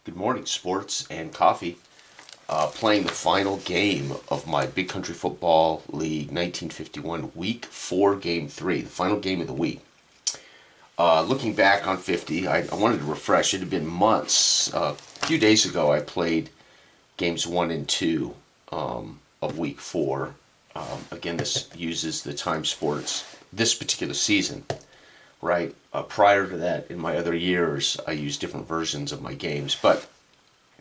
Good morning, sports and coffee. Playing the final game of my Big Country Football League 1951 Week 4 Game 3, the final game of the week. Looking back on 50, I wanted to refresh. It had been months. A few days ago, I played games 1 and 2 of Week 4. Again, this uses the Time Sports this particular season, right? Prior to that, in my other years, I used different versions of my games. But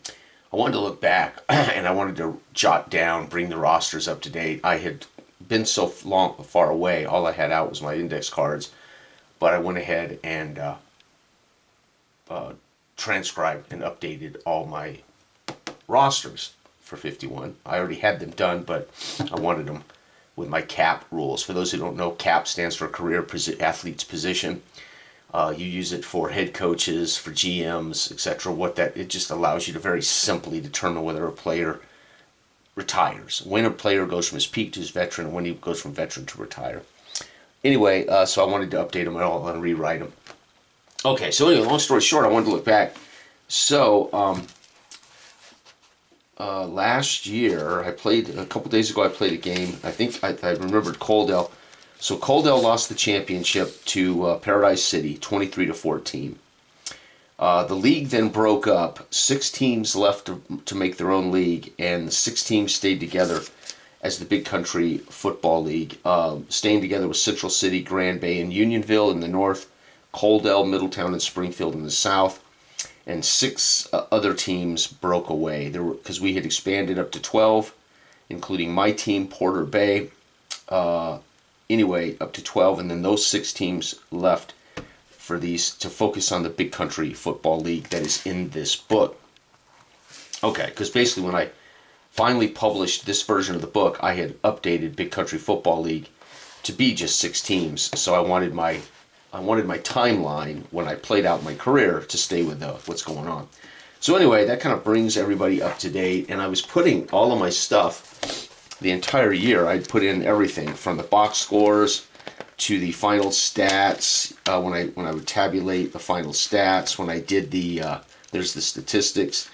I wanted to look back and I wanted to jot down, bring the rosters up to date. I had been so far away, all I had out was my index cards. But I went ahead and transcribed and updated all my rosters for 51. I already had them done, but I wanted them with my CAP rules. For those who don't know, CAP stands for Career Athletes Position. You use it for head coaches, for GMs, etc. It just allows you to very simply determine whether a player retires, when a player goes from his peak to his veteran, and when he goes from veteran to retire. Anyway, so I wanted to update them all and rewrite them. Okay, so anyway, long story short, I wanted to look back. So last year, a couple days ago, I played a game. I think I remembered Coaldale. So Coaldale lost the championship to Paradise City, 23-14. The league then broke up. 6 teams left to make their own league, and the 6 teams stayed together as the Big Country Football League, staying together with Central City, Grand Bay, and Unionville in the north, Coaldale, Middletown, and Springfield in the south, and 6 other teams broke away because we had expanded up to 12, including my team, Porter Bay. Anyway, up to 12, and then those 6 teams left for these to focus on the Big Country Football League that is in this book. Okay, because basically when I finally published this version of the book, I had updated Big Country Football League to be just 6 teams. So I wanted my timeline when I played out my career to stay with what's going on. So anyway, that kind of brings everybody up to date, and I was putting all of my stuff. The entire year, I'd put in everything from the box scores to the final stats. When I would tabulate the final stats, when I did there's the statistics,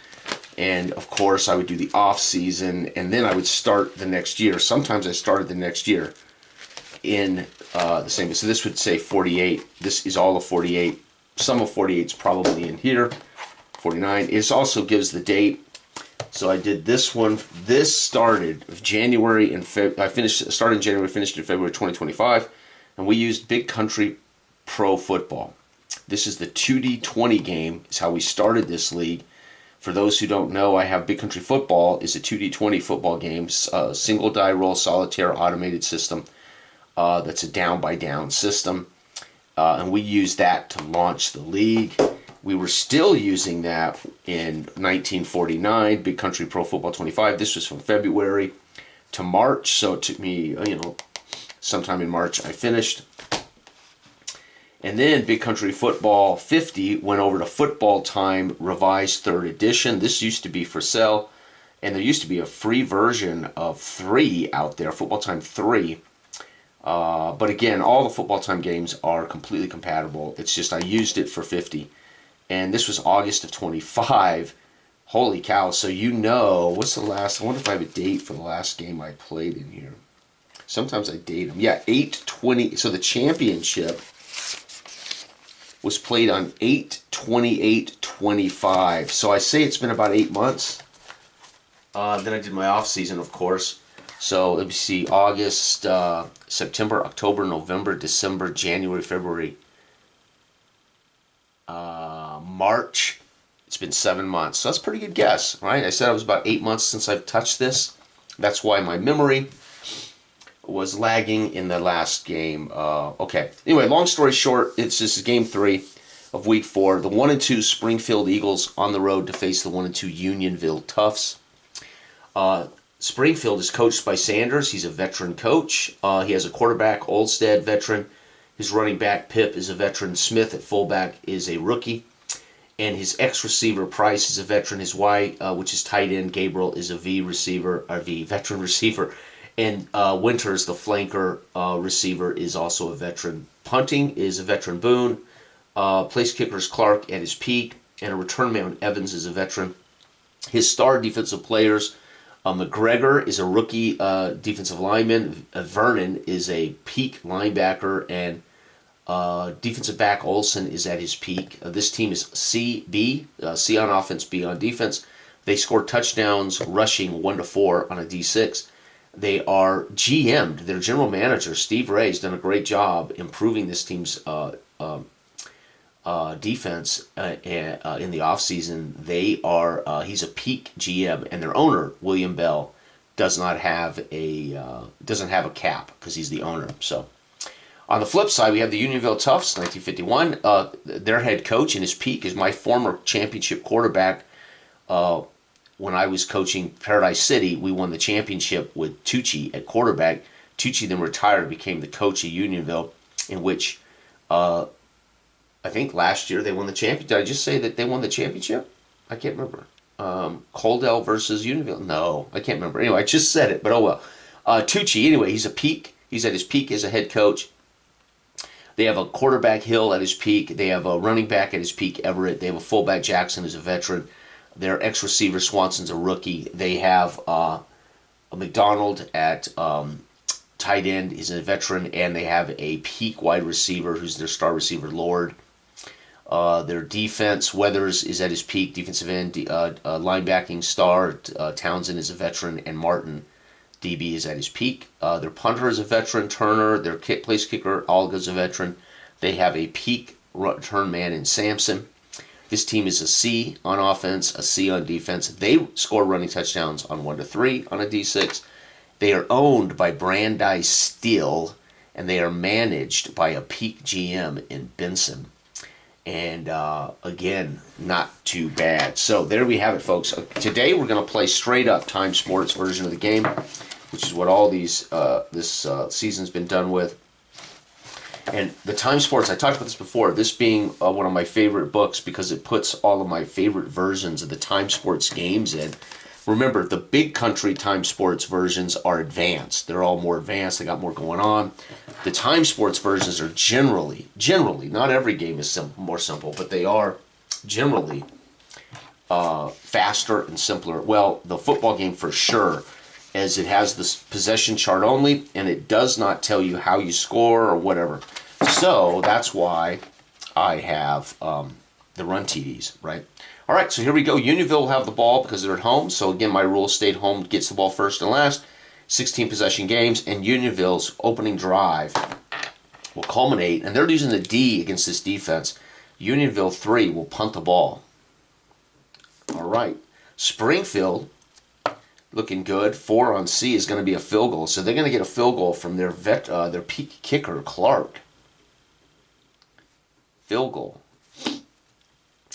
and of course I would do the off season, and then I would start the next year. Sometimes I started the next year in the same. So this would say 48. This is all of 48. Some of 48 is probably in here. 49. It also gives the date. So I did this one. This started January and started in January, finished in February 2025, and we used Big Country Pro Football. This is the 2D20 game. Is how we started this league. For those who don't know, I have Big Country Football is a 2D20 football game, single die roll solitaire automated system. That's a down by down system, and we used that to launch the league. We were still using that in 1949, Big Country Pro Football 25. This was from February to March, so it took me, sometime in March I finished. And then Big Country Football 50 went over to Football Time Revised 3rd Edition. This used to be for sale, and there used to be a free version of 3 out there, Football Time 3. But again, all the Football Time games are completely compatible. It's just I used it for 50. And this was August of 25. Holy cow. So what's the last, I wonder if I have a date for the last game I played in here. Sometimes I date them. Yeah, 8/20. So the championship was played on 8/28/25. So I say it's been about 8 months. Then I did my off season, of course. So let me see, August, September, October, November, December, January, February, March. It's been 7 months. So that's a pretty good guess, right? I said it was about 8 months since I've touched this. That's why my memory was lagging in the last game. Okay. Anyway, long story short, this is game 3 of week 4. The 1 and 2 Springfield Eagles on the road to face the 1 and 2 Unionville Toughs. Springfield is coached by Sanders. He's a veteran coach. He has a quarterback, Olstead, veteran. His running back, Pip, is a veteran. Smith at fullback is a rookie. And his X-receiver, Price, is a veteran. His Y, which is tight end, Gabriel, is a veteran receiver. And Winters, the flanker receiver, is also a veteran. Punting is a veteran Boone. Place kicker is Clark at his peak. and a return man, Evans, is a veteran. His star defensive players, McGregor is a rookie defensive lineman. Vernon is a peak linebacker, and defensive back Olsen is at his peak. This team is C on offense, B on defense. They score touchdowns rushing 1 to 4 on a D6. They are GM'd. Their general manager, Steve Ray, has done a great job improving this team's defense in the offseason. He's a peak GM, and their owner, William Bell, doesn't have a cap because he's the owner. So on the flip side, we have the Unionville Toughs, 1951. Their head coach in his peak is my former championship quarterback. When I was coaching Paradise City, we won the championship with Tucci at quarterback. Tucci then retired and became the coach of Unionville, in which I think last year they won the championship. Did I just say that they won the championship? I can't remember. Coldell versus Unionville? No, I can't remember. Anyway, I just said it, but oh well. Tucci, anyway, he's a peak. He's at his peak as a head coach. They have a quarterback, Hill, at his peak. They have a running back at his peak, Everett. They have a fullback, Jackson, who's a veteran. Their ex-receiver, Swanson's a rookie. They have a McDonald at tight end. He's a veteran. And they have a peak wide receiver who's their star receiver, Lord. Their defense, Weathers is at his peak. Defensive end, linebacking star, Townsend is a veteran. And Martin, DB, is at his peak. Their punter is a veteran, Turner. Their place kicker, Olga's a veteran. They have a peak return man in Sampson. This team is a C on offense, a C on defense. They score running touchdowns on 1 to 3 on a D6. They are owned by Brandeis Steel, and they are managed by a peak GM in Benson. And again, not too bad. So there we have it, folks. Today we're going to play straight up Time Sports version of the game, which is what all this season's been done with. And the Time Sports, I talked about this before, this being one of my favorite books because it puts all of my favorite versions of the Time Sports games in. Remember, the Big Country Time Sports versions are advanced. They're all more advanced. They got more going on. The Time Sports versions are generally, not every game is more simple, but they are generally faster and simpler. Well, the football game for sure, as it has this possession chart only, and it does not tell you how you score or whatever. So that's why I have the run TDs, right? All right, so here we go. Unionville will have the ball because they're at home. So again, my rule stayed home gets the ball first and last. 16 possession games, and Unionville's opening drive will culminate, and they're using the D against this defense. Unionville 3 will punt the ball. All right, Springfield looking good. 4 on C is going to be a field goal, so they're going to get a field goal from their peak kicker, Clark. Field goal.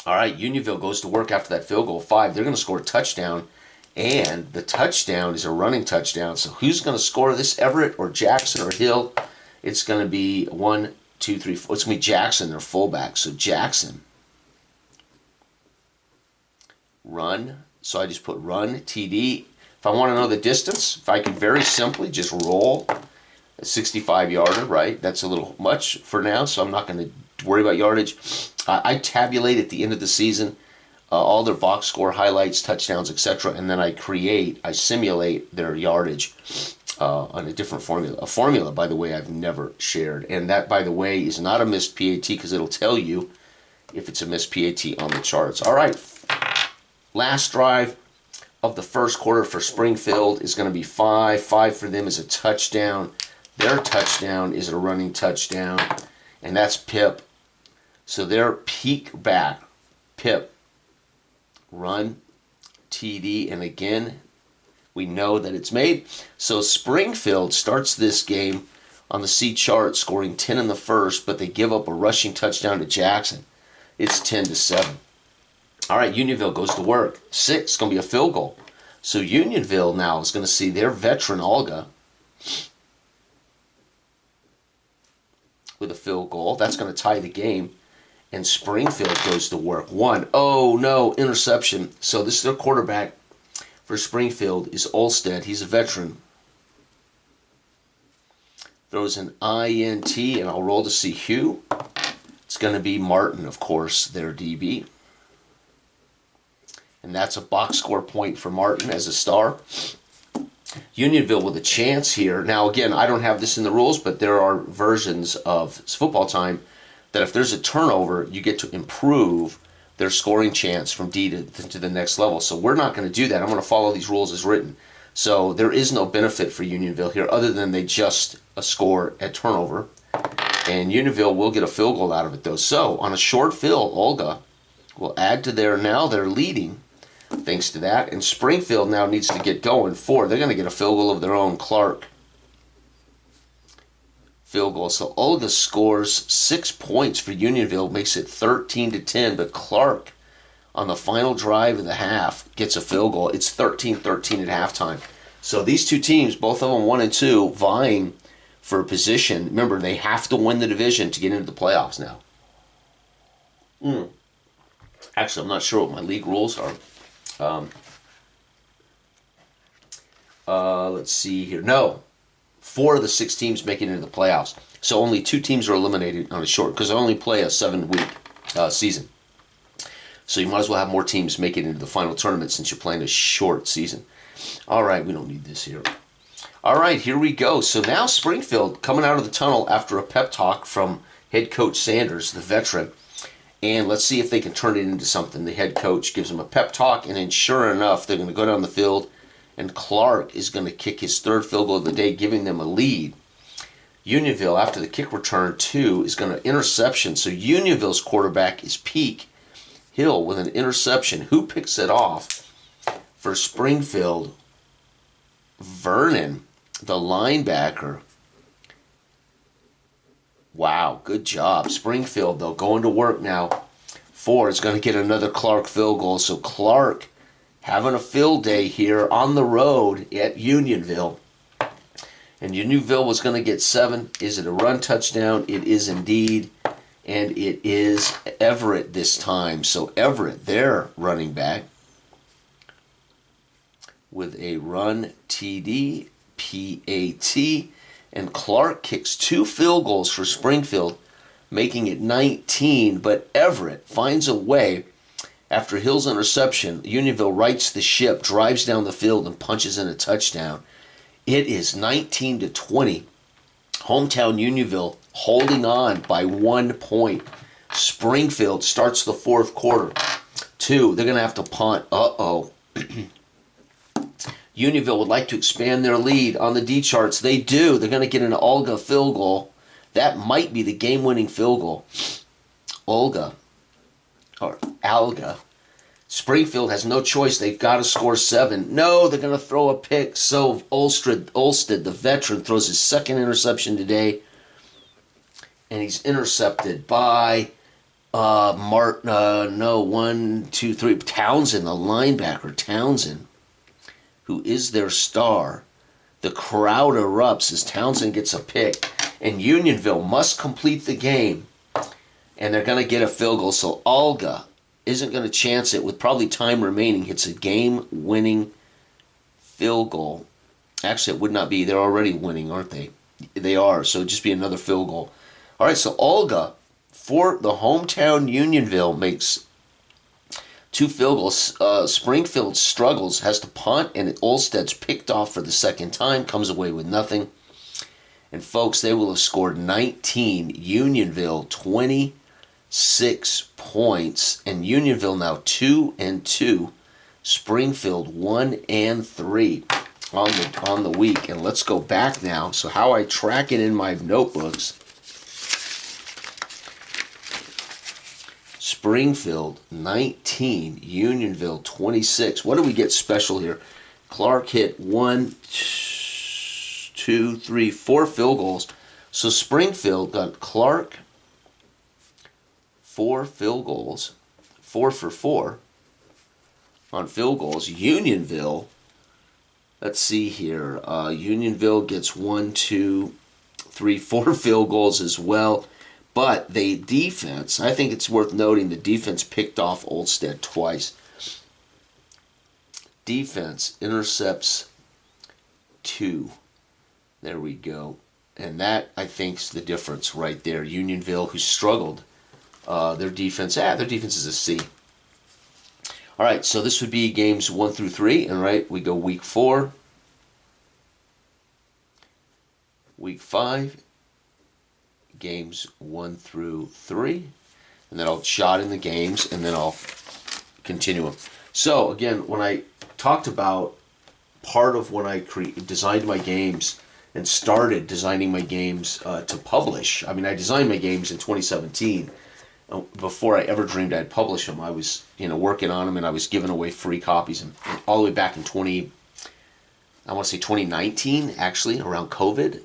All right, Unionville goes to work after that field goal. 5. They're going to score a touchdown, and the touchdown is a running touchdown. So who's going to score this, Everett or Jackson or Hill? It's going to be 1, 2, 3, 4. It's going to be Jackson, their fullback. So Jackson. Run. So I just put run, TD. If I want to know the distance, if I can very simply just roll a 65-yarder, right? That's a little much for now, so I'm not going to worry about yardage. I tabulate at the end of the season all their box score, highlights, touchdowns, etc., and then I simulate their yardage on a different formula. A formula, by the way, I've never shared. And that, by the way, is not a missed PAT because it'll tell you if it's a missed PAT on the charts. All right, last drive of the first quarter for Springfield is going to be 5. 5 for them is a touchdown. Their touchdown is a running touchdown, and that's Pip. So their peak back, Pip, run, TD, and again, we know that it's made. So Springfield starts this game on the C chart scoring 10 in the first, but they give up a rushing touchdown to Jackson. It's 10-7. All right, Unionville goes to work. 6, it's going to be a field goal. So Unionville now is going to see their veteran Olga with a field goal. That's going to tie the game. And Springfield goes to work. 1. Oh, no, interception. So this is their quarterback for Springfield is Olstead. He's a veteran. Throws an INT, and I'll roll to see who. It's going to be Martin, of course, their DB. and that's a box score point for Martin as a star. Unionville with a chance here. Now, again, I don't have this in the rules, but there are versions of Football Time that if there's a turnover, you get to improve their scoring chance from D to the next level. So we're not going to do that. I'm going to follow these rules as written. So there is no benefit for Unionville here other than they just score at turnover. And Unionville will get a field goal out of it, though. So on a short field, Olga will add to their, now they're leading thanks to that. And Springfield now needs to get going. They're going to get a field goal of their own. Clark. Field goal. So Olga scores 6 points for Unionville, makes it 13-10. But Clark, on the final drive of the half, gets a field goal. It's 13-13 at halftime. So these two teams, both of them 1 and 2, vying for a position. Remember, they have to win the division to get into the playoffs now. Actually, I'm not sure what my league rules are. Let's see here. No. 4 of the 6 teams make it into the playoffs. So only 2 teams are eliminated on a short, because they only play a 7-week season. So you might as well have more teams make it into the final tournament since you're playing a short season. All right, we don't need this here. All right, here we go. So now Springfield coming out of the tunnel after a pep talk from head coach Sanders, the veteran. And let's see if they can turn it into something. The head coach gives them a pep talk, and then sure enough, they're going to go down the field, and Clark is going to kick his 3rd field goal of the day, giving them a lead. Unionville, after the kick return, too, is going to interception. So Unionville's quarterback is Peak Hill with an interception. Who picks it off for Springfield? Vernon, the linebacker. Wow, good job. Springfield, though, going to work now. Ford is going to get another Clark field goal. So Clark having a field day here on the road at Unionville. And Unionville was going to get 7. Is it a run touchdown? It is indeed. And it is Everett this time. So Everett, their running back, with a run TD, PAT. And Clark kicks 2 field goals for Springfield, making it 19. But Everett finds a way. After Hill's interception, Unionville rights the ship, drives down the field, and punches in a touchdown. It is 19-20. Hometown Unionville holding on by 1 point. Springfield starts the 4th quarter. 2, they're going to have to punt. Unionville would like to expand their lead on the D charts. They do. They're going to get an Olga field goal. That might be the game-winning field goal. Olga. Or Alga. Springfield has no choice. They've got to score 7. No, they're going to throw a pick. So Olsted, the veteran, throws his 2nd interception today. And he's intercepted by Townsend, the linebacker, Townsend, who is their star. The crowd erupts as Townsend gets a pick. And Unionville must complete the game. And they're going to get a field goal. So Olga isn't going to chance it with probably time remaining. Hits a game-winning field goal. Actually, it would not be. They're already winning, aren't they? They are. So it'd just be another field goal. All right, so Olga, for the hometown Unionville, makes 2 field goals. Springfield struggles, has to punt, and Olsted's picked off for the 2nd time, comes away with nothing. And folks, they will have scored 19. Unionville 26 points, and Unionville now 2-2. Springfield 1-3 on the week. And let's go back now. So how I track it in my notebooks. Springfield 19, Unionville 26. What do we get special here? Clark hit 1, 2, 3, 4 field goals. So Springfield got Clark 4 field goals, 4 for 4 on field goals. Unionville, let's see here. Unionville gets 1, 2, 3, 4 field goals as well. But the defense, I think it's worth noting, the defense picked off Olsted twice. Defense intercepts 2. There we go. And that, I think, is the difference right there. Unionville, who struggled, their defense is a C. All right, so this would be games 1 through 3, and right, we go week 4, week 5, games 1 through 3, and then I'll shot in the games, and then I'll continue them. So again, when I talked about part of when I designed my games and started designing my games to publish, I mean, I designed my games in 2017. Before I ever dreamed I'd publish them, I was, working on them, and I was giving away free copies, and all the way back in I want to say 2019, actually, around COVID.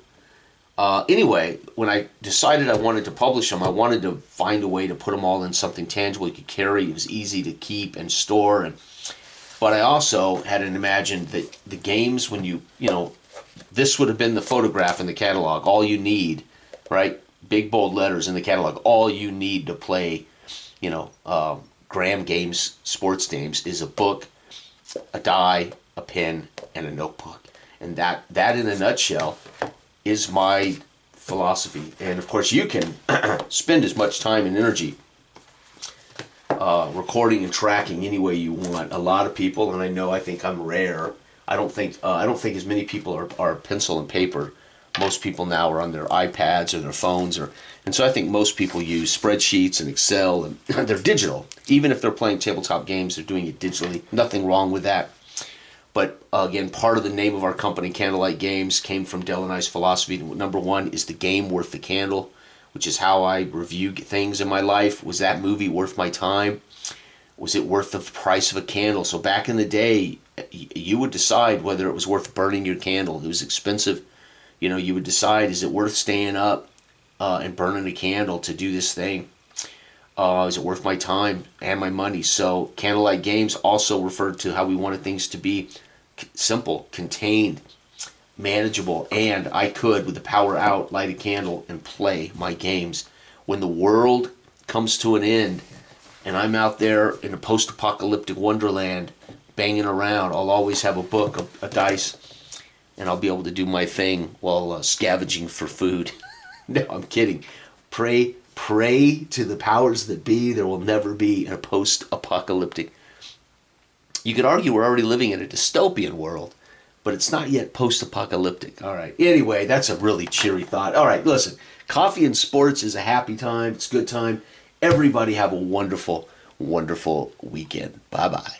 Anyway, when I decided I wanted to publish them, I wanted to find a way to put them all in something tangible you could carry. It was easy to keep and store, but I also hadn't imagined that the games, when this would have been the photograph in the catalog, all you need, right? Big bold letters in the catalog, all you need to play, Graham Games, sports games, is a book, a die, a pen, and a notebook. And that in a nutshell is my philosophy. And of course you can spend as much time and energy recording and tracking any way you want. A lot of people, and I think I'm rare, I don't think as many people are pencil and paper. Most people now are on their iPads or their phones, and so I think most people use spreadsheets and Excel, and they're digital. Even if they're playing tabletop games, they're doing it digitally. Nothing wrong with that. But again, part of the name of our company, Candlelight Games, came from Dell and I's philosophy. Number one is the game worth the candle, which is how I review things in my life. Was that movie worth my time? Was it worth the price of a candle? So back in the day, you would decide whether it was worth burning your candle. It was expensive. You would decide, is it worth staying up and burning a candle to do this thing? Is it worth my time and my money? So Candlelight Games also referred to how we wanted things to be simple, contained, manageable, and I could, with the power out, light a candle and play my games. When the world comes to an end and I'm out there in a post-apocalyptic wonderland banging around, I'll always have a book, a dice, and I'll be able to do my thing while scavenging for food. No, I'm kidding. Pray to the powers that be. There will never be a post-apocalyptic. You could argue we're already living in a dystopian world, but it's not yet post-apocalyptic. All right. Anyway, that's a really cheery thought. All right, listen. Coffee and sports is a happy time. It's a good time. Everybody have a wonderful, wonderful weekend. Bye-bye.